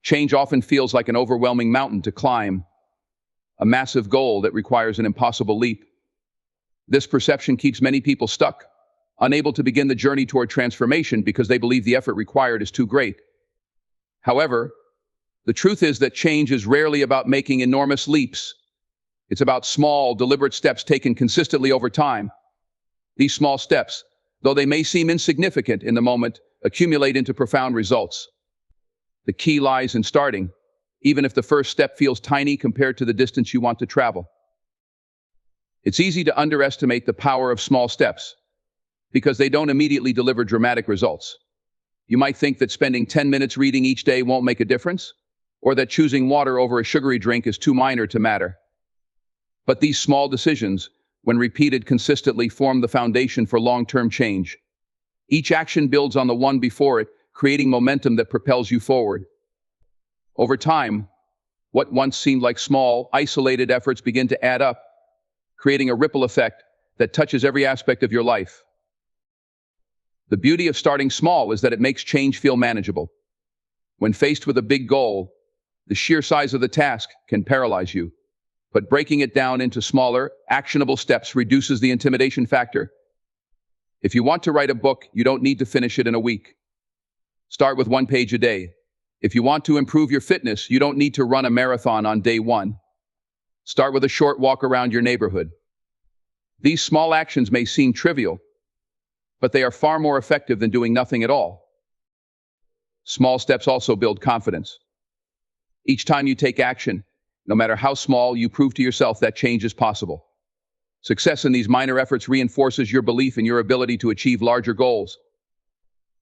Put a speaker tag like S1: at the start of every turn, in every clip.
S1: Change often feels like an overwhelming mountain to climb, a massive goal that requires an impossible leap. This perception keeps many people stuck, unable to begin the journey toward transformation because they believe the effort required is too great. However, the truth is that change is rarely about making enormous leaps. It's about small, deliberate steps taken consistently over time. These small steps, though they may seem insignificant in the moment, accumulate into profound results. The key lies in starting, even if the first step feels tiny compared to the distance you want to travel. It's easy to underestimate the power of small steps because they don't immediately deliver dramatic results. You might think that spending 10 minutes reading each day won't make a difference, or that choosing water over a sugary drink is too minor to matter. But these small decisions, when repeated consistently, form the foundation for long-term change. Each action builds on the one before it, creating momentum that propels you forward. Over time, what once seemed like small, isolated efforts begin to add up, creating a ripple effect that touches every aspect of your life. The beauty of starting small is that it makes change feel manageable. When faced with a big goal, the sheer size of the task can paralyze you, but breaking it down into smaller, actionable steps reduces the intimidation factor. If you want to write a book, you don't need to finish it in a week. Start with 1 page a day. If you want to improve your fitness, you don't need to run a marathon on day 1. Start with a short walk around your neighborhood. These small actions may seem trivial, but they are far more effective than doing nothing at all. Small steps also build confidence. Each time you take action, no matter how small, you prove to yourself that change is possible. Success in these minor efforts reinforces your belief in your ability to achieve larger goals.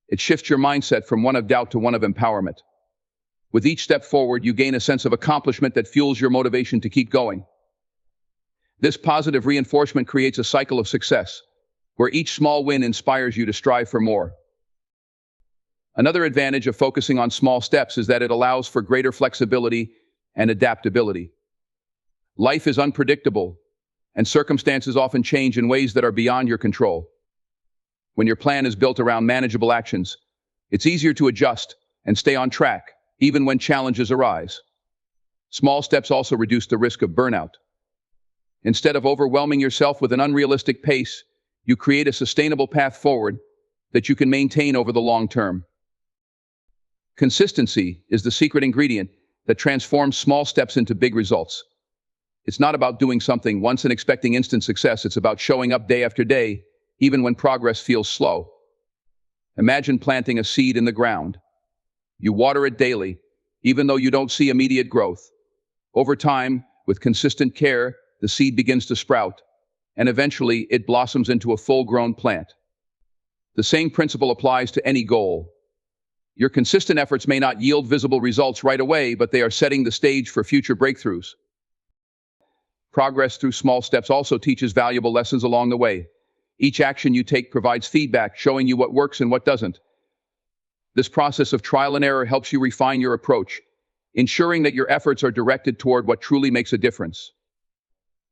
S1: It shifts your mindset from one of doubt to one of empowerment. With each step forward, you gain a sense of accomplishment that fuels your motivation to keep going. This positive reinforcement creates a cycle of success, where each small win inspires you to strive for more. Another advantage of focusing on small steps is that it allows for greater flexibility and adaptability. Life is unpredictable, and circumstances often change in ways that are beyond your control. When your plan is built around manageable actions, it's easier to adjust and stay on track, even when challenges arise. Small steps also reduce the risk of burnout. Instead of overwhelming yourself with an unrealistic pace, you create a sustainable path forward that you can maintain over the long term. Consistency is the secret ingredient that transforms small steps into big results. It's not about doing something once and expecting instant success. It's about showing up day after day, even when progress feels slow. Imagine planting a seed in the ground. You water it daily, even though you don't see immediate growth. Over time, with consistent care, the seed begins to sprout, and eventually it blossoms into a full-grown plant. The same principle applies to any goal. Your consistent efforts may not yield visible results right away, but they are setting the stage for future breakthroughs. Progress through small steps also teaches valuable lessons along the way. Each action you take provides feedback, showing you what works and what doesn't. This process of trial and error helps you refine your approach, ensuring that your efforts are directed toward what truly makes a difference.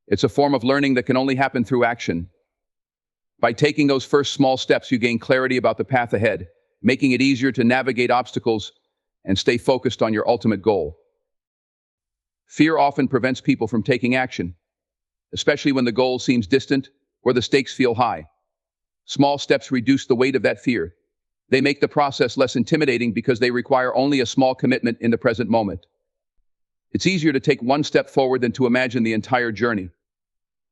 S1: It's a form of learning that can only happen through action. By taking those first small steps, you gain clarity about the path ahead, making it easier to navigate obstacles and stay focused on your ultimate goal. Fear often prevents people from taking action, especially when the goal seems distant or the stakes feel high. Small steps reduce the weight of that fear. They make the process less intimidating because they require only a small commitment in the present moment. It's easier to take one step forward than to imagine the entire journey.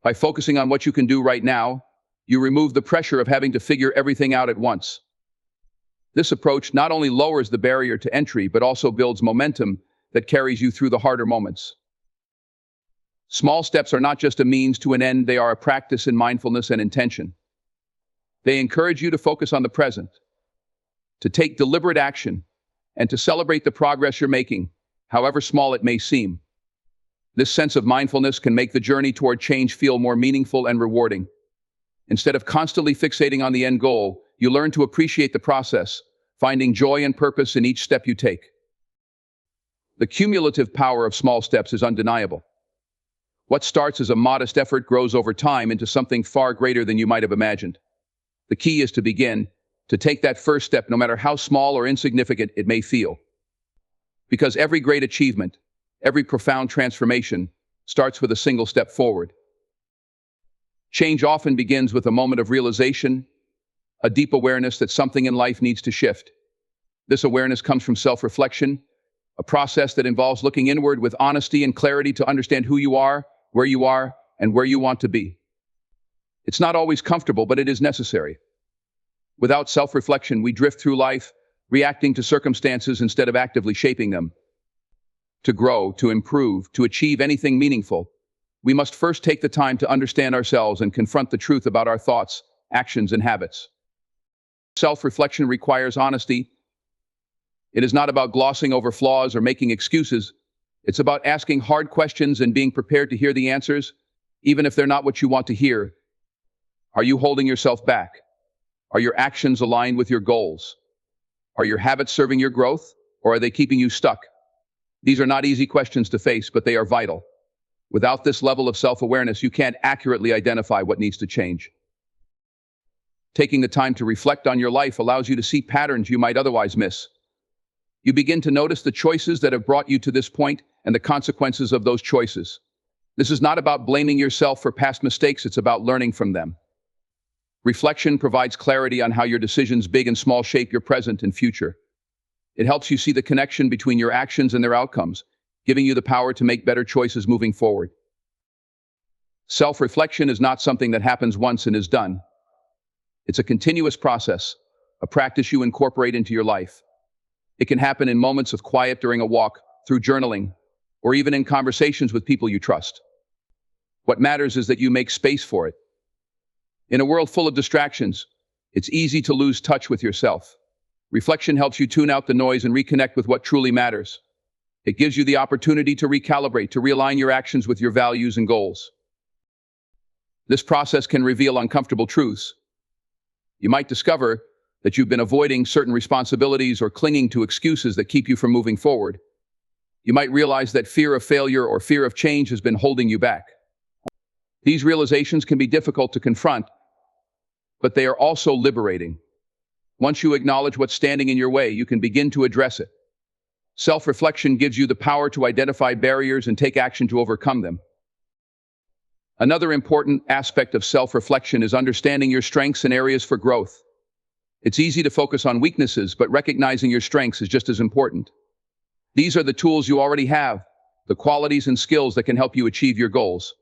S1: By focusing on what you can do right now, you remove the pressure of having to figure everything out at once. This approach not only lowers the barrier to entry, but also builds momentum that carries you through the harder moments. Small steps are not just a means to an end, they are a practice in mindfulness and intention. They encourage you to focus on the present, to take deliberate action, and to celebrate the progress you're making, however small it may seem. This sense of mindfulness can make the journey toward change feel more meaningful and rewarding. Instead of constantly fixating on the end goal, you learn to appreciate the process, finding joy and purpose in each step you take. The cumulative power of small steps is undeniable. What starts as a modest effort grows over time into something far greater than you might have imagined. The key is to begin, to take that first step, no matter how small or insignificant it may feel. Because every great achievement, every profound transformation starts with a single step forward. Change often begins with a moment of realization, a deep awareness that something in life needs to shift. This awareness comes from self-reflection, a process that involves looking inward with honesty and clarity to understand who you are, and where you want to be. It's not always comfortable, but it is necessary. Without self-reflection, we drift through life, reacting to circumstances instead of actively shaping them. To grow, to improve, to achieve anything meaningful, we must first take the time to understand ourselves and confront the truth about our thoughts, actions, and habits. Self-reflection requires honesty. It is not about glossing over flaws or making excuses. It's about asking hard questions and being prepared to hear the answers, even if they're not what you want to hear. Are you holding yourself back? Are your actions aligned with your goals? Are your habits serving your growth, or are they keeping you stuck? These are not easy questions to face, but they are vital. Without this level of self-awareness, you can't accurately identify what needs to change. Taking the time to reflect on your life allows you to see patterns you might otherwise miss. You begin to notice the choices that have brought you to this point and the consequences of those choices. This is not about blaming yourself for past mistakes, it's about learning from them. Reflection provides clarity on how your decisions, big and small, shape your present and future. It helps you see the connection between your actions and their outcomes, giving you the power to make better choices moving forward. Self-reflection is not something that happens once and is done. It's a continuous process, a practice you incorporate into your life. It can happen in moments of quiet during a walk, through journaling, or even in conversations with people you trust. What matters is that you make space for it. In a world full of distractions, it's easy to lose touch with yourself. Reflection helps you tune out the noise and reconnect with what truly matters. It gives you the opportunity to recalibrate, to realign your actions with your values and goals. This process can reveal uncomfortable truths. You might discover that you've been avoiding certain responsibilities or clinging to excuses that keep you from moving forward. You might realize that fear of failure or fear of change has been holding you back. These realizations can be difficult to confront, but they are also liberating. Once you acknowledge what's standing in your way, you can begin to address it. Self-reflection gives you the power to identify barriers and take action to overcome them. Another important aspect of self-reflection is understanding your strengths and areas for growth. It's easy to focus on weaknesses, but recognizing your strengths is just as important. These are the tools you already have, the qualities and skills that can help you achieve your goals.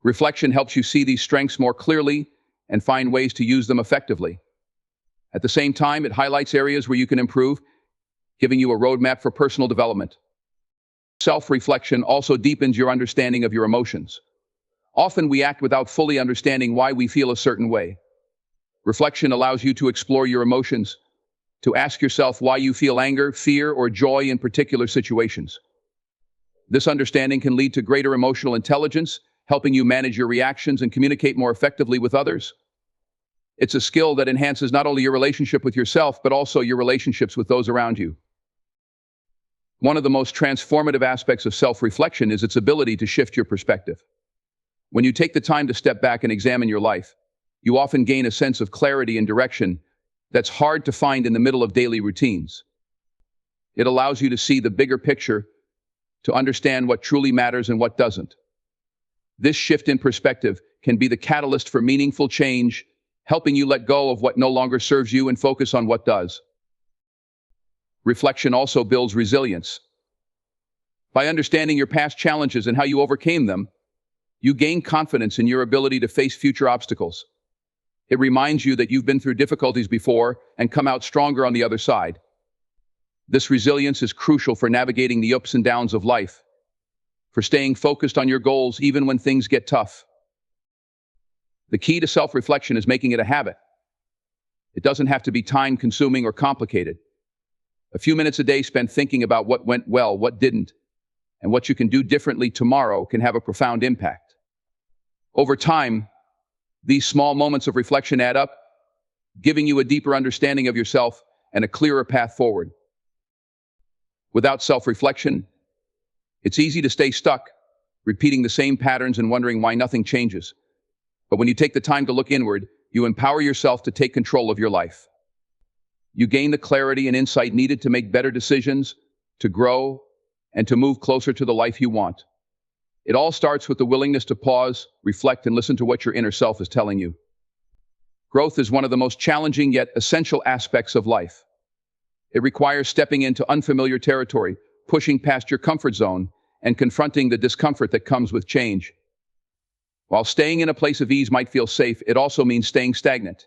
S1: Reflection helps you see these strengths more clearly and find ways to use them effectively. At the same time, it highlights areas where you can improve, giving you a roadmap for personal development. Self-reflection also deepens your understanding of your emotions. Often we act without fully understanding why we feel a certain way. Reflection allows you to explore your emotions, to ask yourself why you feel anger, fear, or joy in particular situations. This understanding can lead to greater emotional intelligence, helping you manage your reactions and communicate more effectively with others. It's a skill that enhances not only your relationship with yourself, but also your relationships with those around you. One of the most transformative aspects of self-reflection is its ability to shift your perspective. When you take the time to step back and examine your life, you often gain a sense of clarity and direction that's hard to find in the middle of daily routines. It allows you to see the bigger picture, to understand what truly matters and what doesn't. This shift in perspective can be the catalyst for meaningful change, helping you let go of what no longer serves you and focus on what does. Reflection also builds resilience. By understanding your past challenges and how you overcame them, you gain confidence in your ability to face future obstacles. It reminds you that you've been through difficulties before and come out stronger on the other side. This resilience is crucial for navigating the ups and downs of life, for staying focused on your goals even when things get tough. The key to self-reflection is making it a habit. It doesn't have to be time-consuming or complicated. A few minutes a day spent thinking about what went well, what didn't, and what you can do differently tomorrow can have a profound impact. Over time, these small moments of reflection add up, giving you a deeper understanding of yourself and a clearer path forward. Without self-reflection, it's easy to stay stuck, repeating the same patterns and wondering why nothing changes. But when you take the time to look inward, you empower yourself to take control of your life. You gain the clarity and insight needed to make better decisions, to grow, and to move closer to the life you want. It all starts with the willingness to pause, reflect, and listen to what your inner self is telling you. Growth is one of the most challenging yet essential aspects of life. It requires stepping into unfamiliar territory, pushing past your comfort zone, and confronting the discomfort that comes with change. While staying in a place of ease might feel safe, it also means staying stagnant.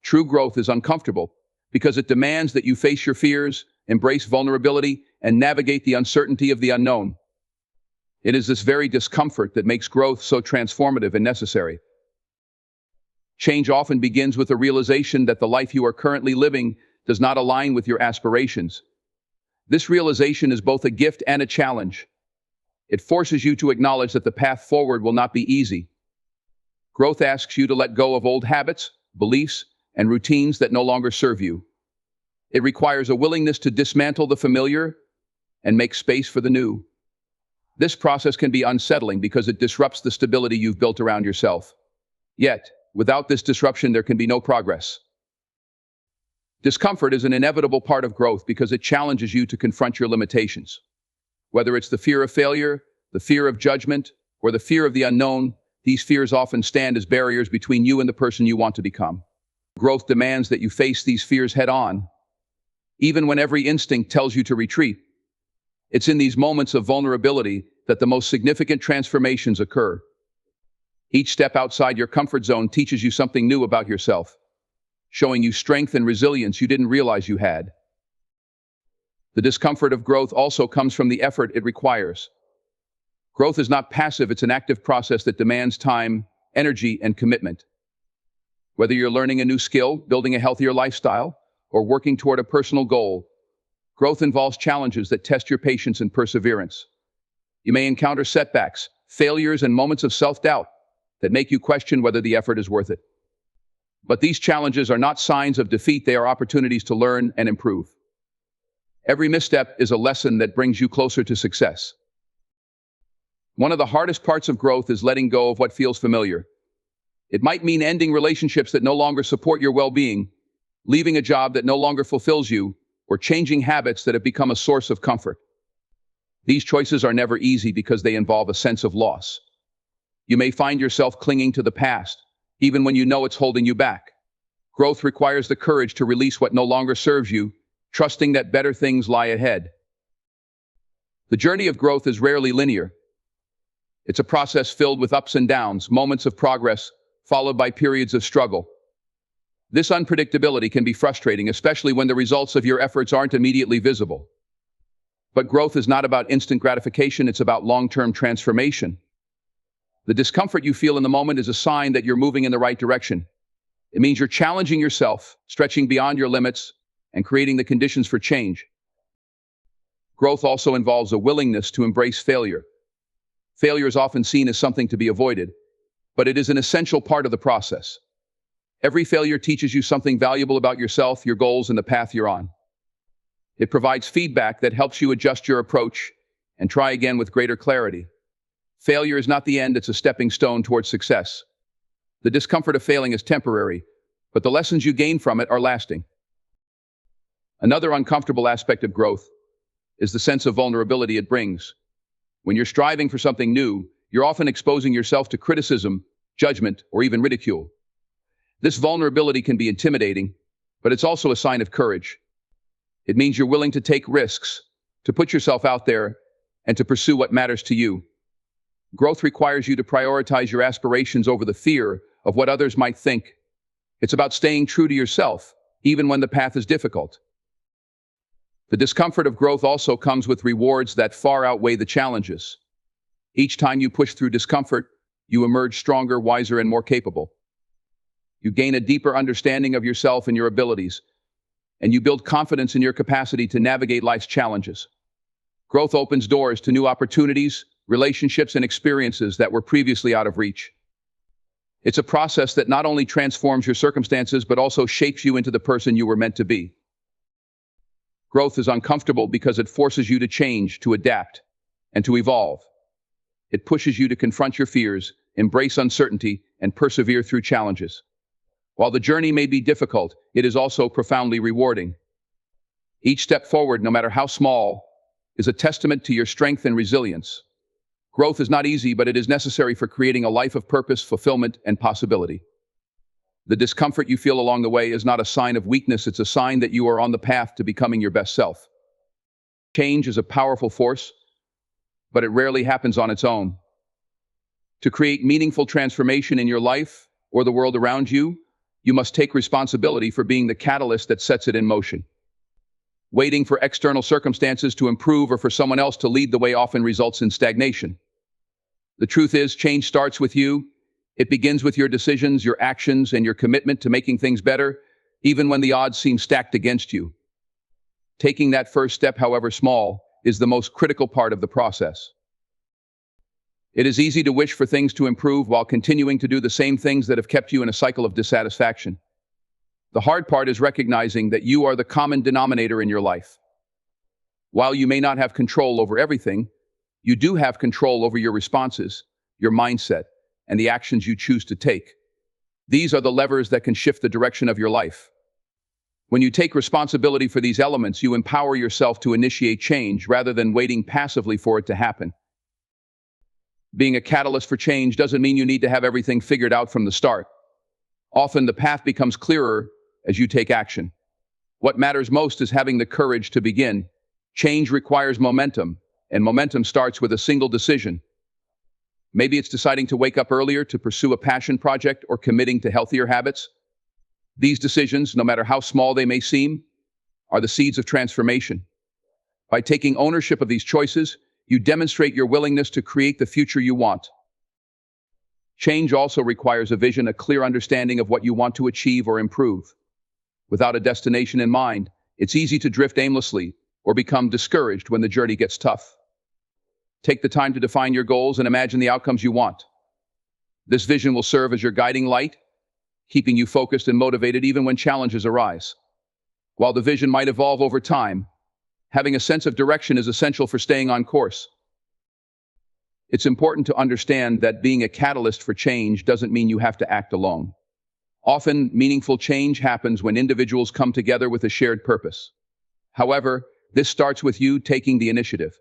S1: True growth is uncomfortable because it demands that you face your fears, embrace vulnerability, and navigate the uncertainty of the unknown. It is this very discomfort that makes growth so transformative and necessary. Change often begins with a realization that the life you are currently living does not align with your aspirations. This realization is both a gift and a challenge. It forces you to acknowledge that the path forward will not be easy. Growth asks you to let go of old habits, beliefs, and routines that no longer serve you. It requires a willingness to dismantle the familiar and make space for the new. This process can be unsettling because it disrupts the stability you've built around yourself. Yet, without this disruption, there can be no progress. Discomfort is an inevitable part of growth because it challenges you to confront your limitations. Whether it's the fear of failure, the fear of judgment, or the fear of the unknown, these fears often stand as barriers between you and the person you want to become. Growth demands that you face these fears head-on, even when every instinct tells you to retreat. It's in these moments of vulnerability that the most significant transformations occur. Each step outside your comfort zone teaches you something new about yourself, showing you strength and resilience you didn't realize you had. The discomfort of growth also comes from the effort it requires. Growth is not passive, it's an active process that demands time, energy, and commitment. Whether you're learning a new skill, building a healthier lifestyle, or working toward a personal goal, growth involves challenges that test your patience and perseverance. You may encounter setbacks, failures, and moments of self-doubt that make you question whether the effort is worth it. But these challenges are not signs of defeat, they are opportunities to learn and improve. Every misstep is a lesson that brings you closer to success. One of the hardest parts of growth is letting go of what feels familiar. It might mean ending relationships that no longer support your well-being, leaving a job that no longer fulfills you, or changing habits that have become a source of comfort. These choices are never easy because they involve a sense of loss. You may find yourself clinging to the past, even when you know it's holding you back. Growth requires the courage to release what no longer serves you, trusting that better things lie ahead. The journey of growth is rarely linear. It's a process filled with ups and downs, moments of progress, followed by periods of struggle. This unpredictability can be frustrating, especially when the results of your efforts aren't immediately visible. But growth is not about instant gratification, it's about long-term transformation. The discomfort you feel in the moment is a sign that you're moving in the right direction. It means you're challenging yourself, stretching beyond your limits, and creating the conditions for change. Growth also involves a willingness to embrace failure. Failure is often seen as something to be avoided, but it is an essential part of the process. Every failure teaches you something valuable about yourself, your goals, and the path you're on. It provides feedback that helps you adjust your approach and try again with greater clarity. Failure is not the end, it's a stepping stone towards success. The discomfort of failing is temporary, but the lessons you gain from it are lasting. Another uncomfortable aspect of growth is the sense of vulnerability it brings. When you're striving for something new, you're often exposing yourself to criticism, judgment, or even ridicule. This vulnerability can be intimidating, but it's also a sign of courage. It means you're willing to take risks, to put yourself out there, and to pursue what matters to you. Growth requires you to prioritize your aspirations over the fear of what others might think. It's about staying true to yourself, even when the path is difficult. The discomfort of growth also comes with rewards that far outweigh the challenges. Each time you push through discomfort, you emerge stronger, wiser, and more capable. You gain a deeper understanding of yourself and your abilities, and you build confidence in your capacity to navigate life's challenges. Growth opens doors to new opportunities, relationships, and experiences that were previously out of reach. It's a process that not only transforms your circumstances, but also shapes you into the person you were meant to be. Growth is uncomfortable because it forces you to change, to adapt, and to evolve. It pushes you to confront your fears, embrace uncertainty, and persevere through challenges. While the journey may be difficult, it is also profoundly rewarding. Each step forward, no matter how small, is a testament to your strength and resilience. Growth is not easy, but it is necessary for creating a life of purpose, fulfillment, and possibility. The discomfort you feel along the way is not a sign of weakness, it's a sign that you are on the path to becoming your best self. Change is a powerful force, but it rarely happens on its own. To create meaningful transformation in your life or the world around you, you must take responsibility for being the catalyst that sets it in motion. Waiting for external circumstances to improve or for someone else to lead the way often results in stagnation. The truth is, change starts with you. It begins with your decisions, your actions, and your commitment to making things better, even when the odds seem stacked against you. Taking that first step, however small, is the most critical part of the process. It is easy to wish for things to improve while continuing to do the same things that have kept you in a cycle of dissatisfaction. The hard part is recognizing that you are the common denominator in your life. While you may not have control over everything, you do have control over your responses, your mindset, and the actions you choose to take. These are the levers that can shift the direction of your life. When you take responsibility for these elements, you empower yourself to initiate change rather than waiting passively for it to happen. Being a catalyst for change doesn't mean you need to have everything figured out from the start. Often the path becomes clearer as you take action. What matters most is having the courage to begin. Change requires momentum, and momentum starts with a single decision. Maybe it's deciding to wake up earlier to pursue a passion project or committing to healthier habits. These decisions, no matter how small they may seem, are the seeds of transformation. By taking ownership of these choices, you demonstrate your willingness to create the future you want. Change also requires a vision, a clear understanding of what you want to achieve or improve. Without a destination in mind, it's easy to drift aimlessly or become discouraged when the journey gets tough. Take the time to define your goals and imagine the outcomes you want. This vision will serve as your guiding light, keeping you focused and motivated even when challenges arise. While the vision might evolve over time, having a sense of direction is essential for staying on course. It's important to understand that being a catalyst for change doesn't mean you have to act alone. Often, meaningful change happens when individuals come together with a shared purpose. However, this starts with you taking the initiative.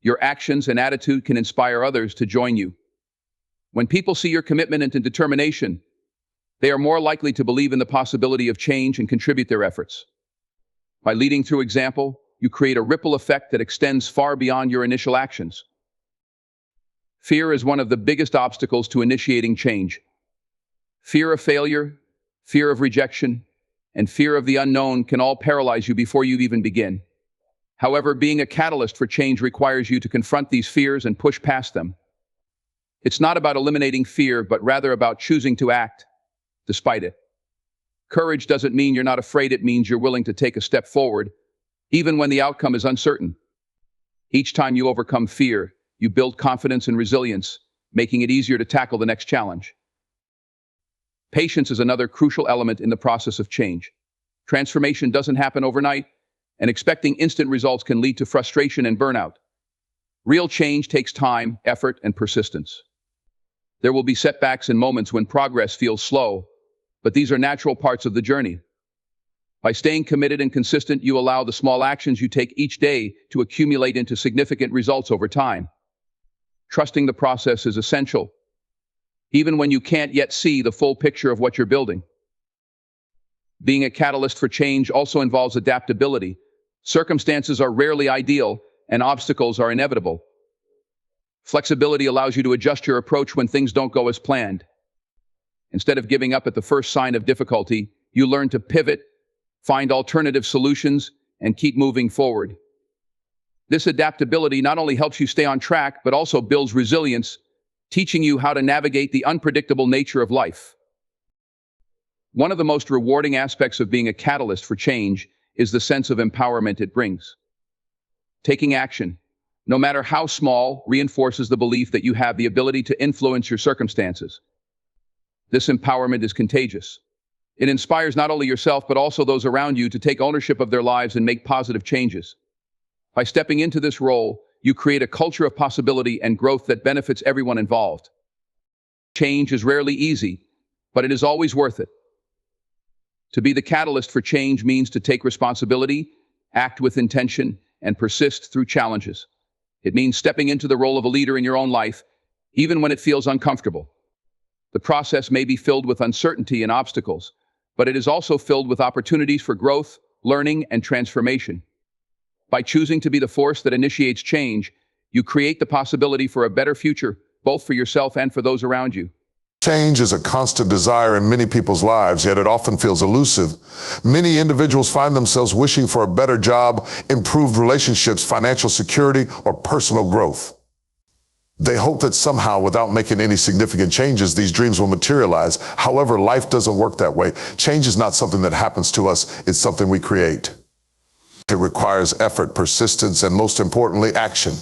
S1: Your actions and attitude can inspire others to join you. When people see your commitment and determination, they are more likely to believe in the possibility of change and contribute their efforts. By leading through example, you create a ripple effect that extends far beyond your initial actions. Fear is one of the biggest obstacles to initiating change. Fear of failure, fear of rejection, and fear of the unknown can all paralyze you before you even begin. However, being a catalyst for change requires you to confront these fears and push past them. It's not about eliminating fear, but rather about choosing to act despite it. Courage doesn't mean you're not afraid, it means you're willing to take a step forward, even when the outcome is uncertain. Each time you overcome fear, you build confidence and resilience, making it easier to tackle the next challenge. Patience is another crucial element in the process of change. Transformation doesn't happen overnight, and expecting instant results can lead to frustration and burnout. Real change takes time, effort, and persistence. There will be setbacks and moments when progress feels slow, but these are natural parts of the journey. By staying committed and consistent, you allow the small actions you take each day to accumulate into significant results over time. Trusting the process is essential, even when you can't yet see the full picture of what you're building. Being a catalyst for change also involves adaptability. Circumstances are rarely ideal, and obstacles are inevitable. Flexibility allows you to adjust your approach when things don't go as planned. Instead of giving up at the first sign of difficulty, you learn to pivot, find alternative solutions, and keep moving forward. This adaptability not only helps you stay on track, but also builds resilience, teaching you how to navigate the unpredictable nature of life. One of the most rewarding aspects of being a catalyst for change is the sense of empowerment it brings. Taking action, no matter how small, reinforces the belief that you have the ability to influence your circumstances. This empowerment is contagious. It inspires not only yourself, but also those around you to take ownership of their lives and make positive changes. By stepping into this role, you create a culture of possibility and growth that benefits everyone involved. Change is rarely easy, but it is always worth it. To be the catalyst for change means to take responsibility, act with intention, and persist through challenges. It means stepping into the role of a leader in your own life, even when it feels uncomfortable. The process may be filled with uncertainty and obstacles, but it is also filled with opportunities for growth, learning, and transformation. By choosing to be the force that initiates change, you create the possibility for a better future, both for yourself and for those around you.
S2: Change is a constant desire in many people's lives, yet it often feels elusive. Many individuals find themselves wishing for a better job, improved relationships, financial security, or personal growth. They hope that somehow, without making any significant changes, these dreams will materialize. However, life doesn't work that way. Change is not something that happens to us, it's something we create. It requires effort, persistence, and most importantly, action.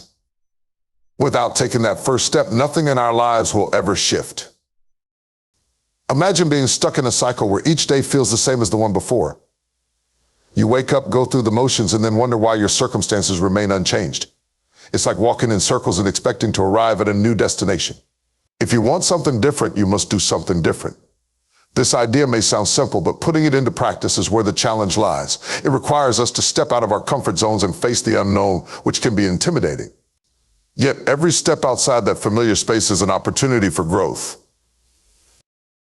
S2: Without taking that first step, nothing in our lives will ever shift. Imagine being stuck in a cycle where each day feels the same as the one before. You wake up, go through the motions, and then wonder why your circumstances remain unchanged. It's like walking in circles and expecting to arrive at a new destination. If you want something different, you must do something different. This idea may sound simple, but putting it into practice is where the challenge lies. It requires us to step out of our comfort zones and face the unknown, which can be intimidating. Yet every step outside that familiar space is an opportunity for growth.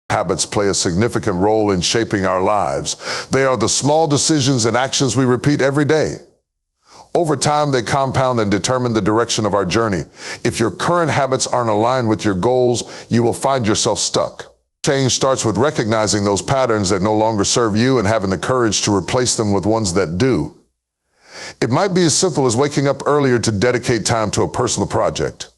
S2: Habits play a significant role in shaping our lives. They are the small decisions and actions we repeat every day. Over time, they compound and determine the direction of our journey. If your current habits aren't aligned with your goals, you will find yourself stuck. Change starts with recognizing those patterns that no longer serve you and having the courage to replace them with ones that do. It might be as simple as waking up earlier to dedicate time to a personal project,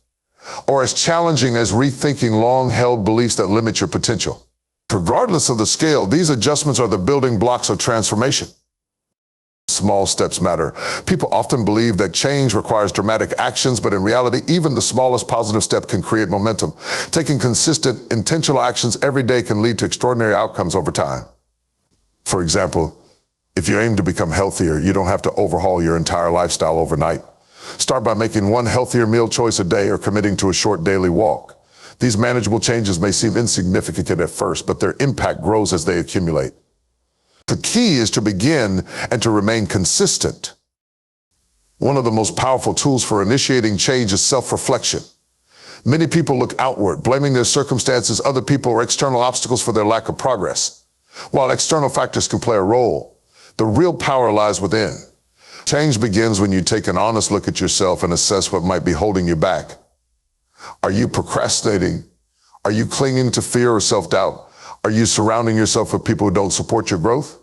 S2: or as challenging as rethinking long-held beliefs that limit your potential. Regardless of the scale, these adjustments are the building blocks of transformation. Small steps matter. People often believe that change requires dramatic actions, but in reality, even the smallest positive step can create momentum. Taking consistent, intentional actions every day can lead to extraordinary outcomes over time. For example, if you aim to become healthier, you don't have to overhaul your entire lifestyle overnight. Start by making one healthier meal choice a day or committing to a short daily walk. These manageable changes may seem insignificant at first, but their impact grows as they accumulate. The key is to begin and to remain consistent. One of the most powerful tools for initiating change is self-reflection. Many people look outward, blaming their circumstances, other people, or external obstacles for their lack of progress. While external factors can play a role, the real power lies within. Change begins when you take an honest look at yourself and assess what might be holding you back. Are you procrastinating? Are you clinging to fear or self-doubt? Are you surrounding yourself with people who don't support your growth?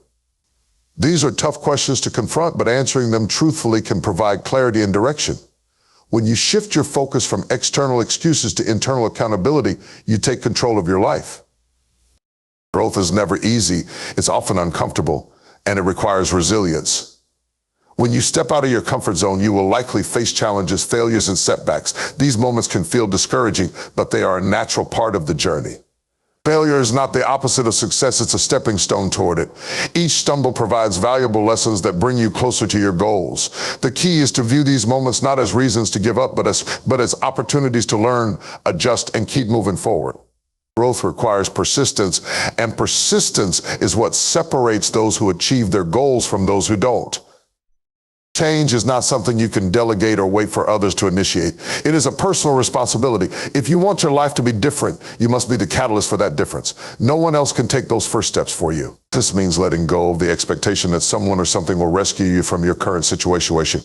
S2: These are tough questions to confront, but answering them truthfully can provide clarity and direction. When you shift your focus from external excuses to internal accountability, you take control of your life. Growth is never easy. It's often uncomfortable, and it requires resilience. When you step out of your comfort zone, you will likely face challenges, failures, and setbacks. These moments can feel discouraging, but they are a natural part of the journey. Failure is not the opposite of success, it's a stepping stone toward it. Each stumble provides valuable lessons that bring you closer to your goals. The key is to view these moments not as reasons to give up, but as opportunities to learn, adjust, and keep moving forward. Growth requires persistence, and persistence is what separates those who achieve their goals from those who don't. Change is not something you can delegate or wait for others to initiate. It is a personal responsibility. If you want your life to be different, you must be the catalyst for that difference. No one else can take those first steps for you. This means letting go of the expectation that someone or something will rescue you from your current situation.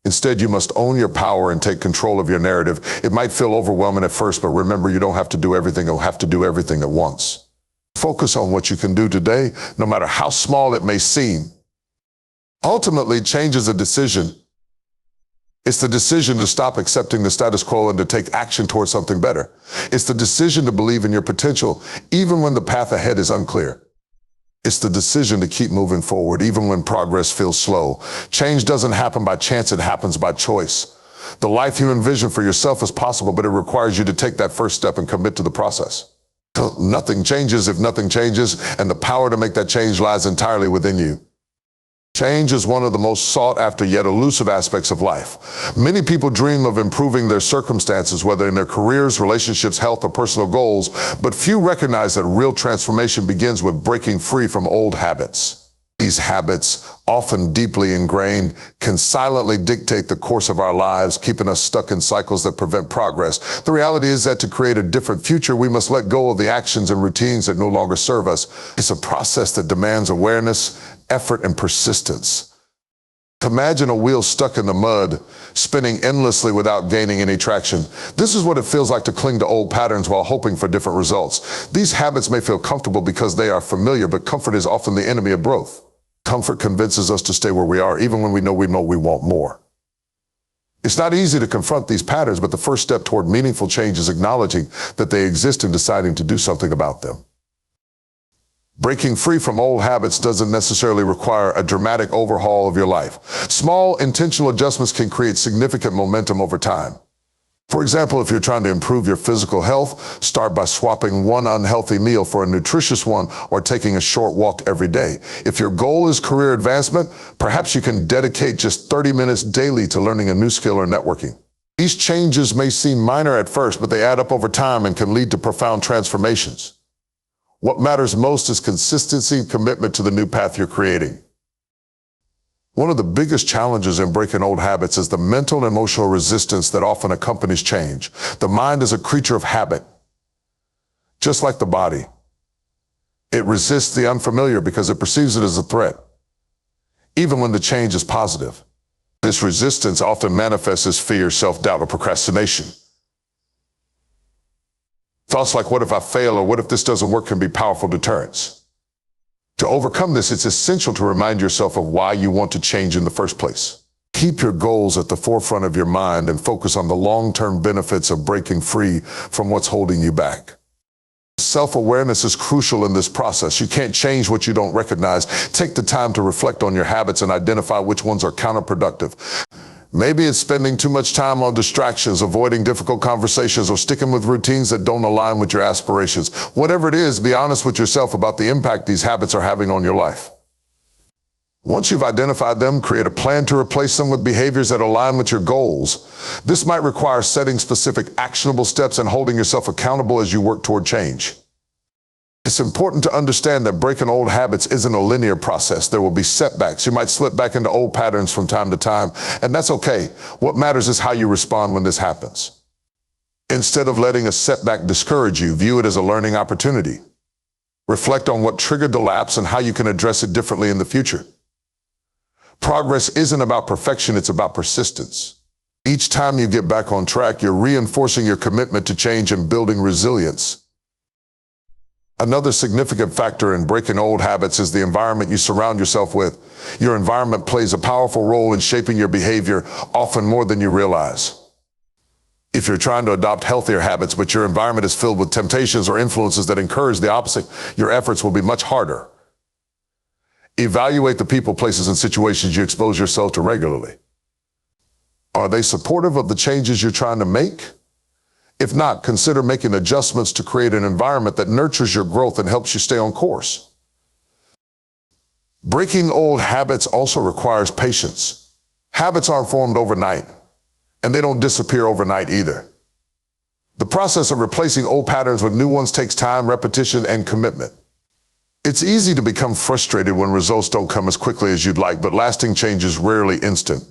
S2: Instead, you must own your power and take control of your narrative. It might feel overwhelming at first, but remember, you don't have to do everything or have to do everything at once. Focus on what you can do today, no matter how small it may seem. Ultimately, change is a decision. It's the decision to stop accepting the status quo and to take action towards something better. It's the decision to believe in your potential, even when the path ahead is unclear. It's the decision to keep moving forward, even when progress feels slow. Change doesn't happen by chance, it happens by choice. The life you envision for yourself is possible, but it requires you to take that first step and commit to the process. Nothing changes if nothing changes, and the power to make that change lies entirely within you. Change is one of the most sought after yet elusive aspects of life. Many people dream of improving their circumstances, whether in their careers, relationships, health, or personal goals, but few recognize that real transformation begins with breaking free from old habits. These habits, often deeply ingrained, can silently dictate the course of our lives, keeping us stuck in cycles that prevent progress. The reality is that to create a different future, we must let go of the actions and routines that no longer serve us. It's a process that demands awareness, effort, and persistence. Imagine a wheel stuck in the mud, spinning endlessly without gaining any traction. This is what it feels like to cling to old patterns while hoping for different results. These habits may feel comfortable because they are familiar, but comfort is often the enemy of growth. Comfort convinces us to stay where we are, even when we know we want more. It's not easy to confront these patterns, but the first step toward meaningful change is acknowledging that they exist and deciding to do something about them. Breaking free from old habits doesn't necessarily require a dramatic overhaul of your life. Small, intentional adjustments can create significant momentum over time. For example, if you're trying to improve your physical health, start by swapping one unhealthy meal for a nutritious one or taking a short walk every day. If your goal is career advancement, perhaps you can dedicate just 30 minutes daily to learning a new skill or networking. These changes may seem minor at first, but they add up over time and can lead to profound transformations. What matters most is consistency and commitment to the new path you're creating. One of the biggest challenges in breaking old habits is the mental and emotional resistance that often accompanies change. The mind is a creature of habit. Just like the body, it resists the unfamiliar because it perceives it as a threat, even when the change is positive. This resistance often manifests as fear, self-doubt, or procrastination. Thoughts like, what if I fail, or what if this doesn't work, can be powerful deterrents. To overcome this, it's essential to remind yourself of why you want to change in the first place. Keep your goals at the forefront of your mind and focus on the long-term benefits of breaking free from what's holding you back. Self-awareness is crucial in this process. You can't change what you don't recognize. Take the time to reflect on your habits and identify which ones are counterproductive. Maybe it's spending too much time on distractions, avoiding difficult conversations, or sticking with routines that don't align with your aspirations. Whatever it is, be honest with yourself about the impact these habits are having on your life. Once you've identified them, create a plan to replace them with behaviors that align with your goals. This might require setting specific actionable steps and holding yourself accountable as you work toward change. It's important to understand that breaking old habits isn't a linear process. There will be setbacks. You might slip back into old patterns from time to time, and that's okay. What matters is how you respond when this happens. Instead of letting a setback discourage you, view it as a learning opportunity. Reflect on what triggered the lapse and how you can address it differently in the future. Progress isn't about perfection, it's about persistence. Each time you get back on track, you're reinforcing your commitment to change and building resilience. Another significant factor in breaking old habits is the environment you surround yourself with. Your environment plays a powerful role in shaping your behavior, often more than you realize. If you're trying to adopt healthier habits, but your environment is filled with temptations or influences that encourage the opposite, your efforts will be much harder. Evaluate the people, places, and situations you expose yourself to regularly. Are they supportive of the changes you're trying to make? If not, consider making adjustments to create an environment that nurtures your growth and helps you stay on course. Breaking old habits also requires patience. Habits aren't formed overnight, and they don't disappear overnight either. The process of replacing old patterns with new ones takes time, repetition, and commitment. It's easy to become frustrated when results don't come as quickly as you'd like, but lasting change is rarely instant.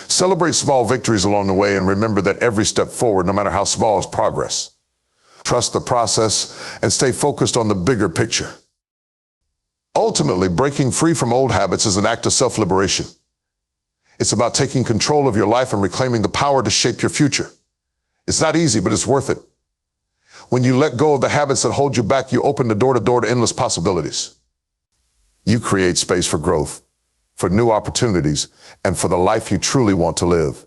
S2: Celebrate small victories along the way and remember that every step forward, no matter how small, is progress. Trust the process and stay focused on the bigger picture. Ultimately, breaking free from old habits is an act of self-liberation. It's about taking control of your life and reclaiming the power to shape your future. It's not easy, but it's worth it. When you let go of the habits that hold you back, you open the door to endless possibilities. You create space for growth, for new opportunities, and for the life you truly want to live.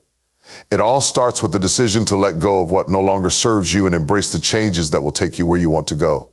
S2: It all starts with the decision to let go of what no longer serves you and embrace the changes that will take you where you want to go.